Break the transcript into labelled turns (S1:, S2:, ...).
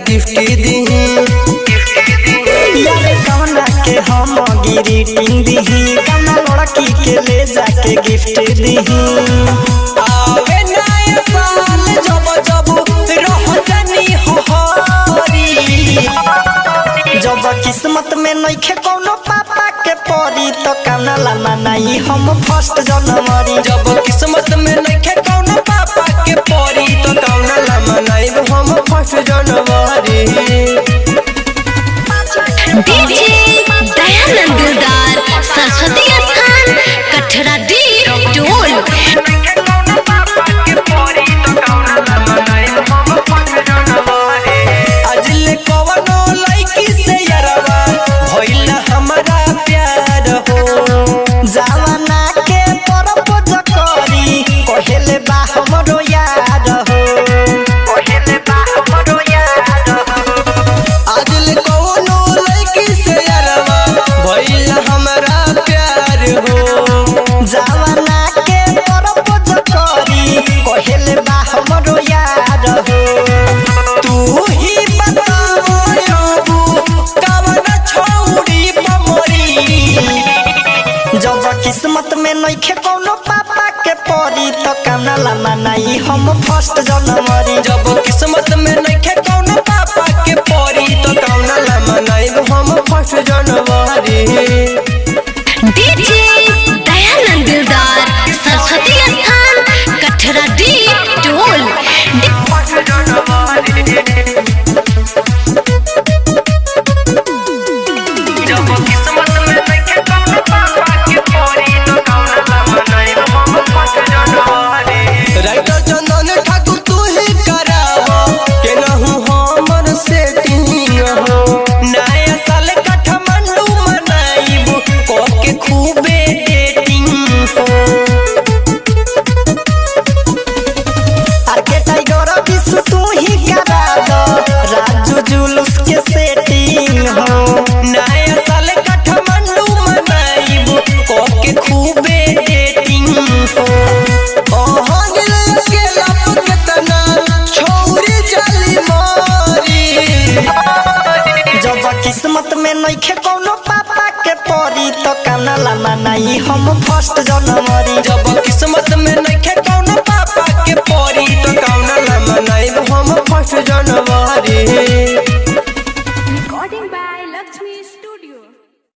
S1: gift दी
S2: कौना के हम ग्रीटिंग दी कौना लड़की के ले जाके गिफ्ट दी
S1: आवे नया साल जब जब रह जानी हरी
S2: जब किस्मत में नइखे कोनो पापा के परी तो कौना ला मनाई हम फर्स्ट जनवरी
S1: जब किस्मत में नइखे कोनो पापा के परी तो कौना ला मनाई हम फर्स्ट जनवरी
S3: डीजे दयानंद दिलदार सरस्वती स्थान कठरा डी टोल
S1: अजले कवनो लड़की से यारवा भइल हमारा प्यार हो
S2: जवाना के प्रपोज करी कहेले बा हमरो यार हो कहेले बा हमरो यार हो
S1: अजले कवनो लड़की से यारवा भइल हमारा प्यार हो
S2: जवाना के प्रपोज करी कहेले बा हमरो यार हो
S1: तू ही बताओ अबू कवन छोड़ी पमरी
S2: जब किस्मत में नइखे कोनो पापा के परी तो कौना ला मनाई हम फर्स्ट जनवरी
S1: जब किस्मत में नइखे कोनो पापा के परी तो कौना ला मनाई हम फर्स्ट जनवरी
S3: डीजे दयानंद दिलदार सरस्वती स्थान कठरा डी टोल
S1: राइटर चंदन ठाकुर तू ही करावा के नहु हमर सेटिंग हो नया साल काठमांडू मनाइबू को के खूबे डेटिंग हो
S2: आके टाइगर विश्व तू ही करा दो राजू जुलूस के सेटिंग हो
S1: नया साल काठमांडू मनाइबू को के खूबे डेटिंग हो ओहन लगे लप के तना छोरी जाली मारी
S2: जब किस्मत में नइखे कोनो पापा के परी तो कौना ला मनाई हम फर्स्ट जनवरी
S1: जब किस्मत में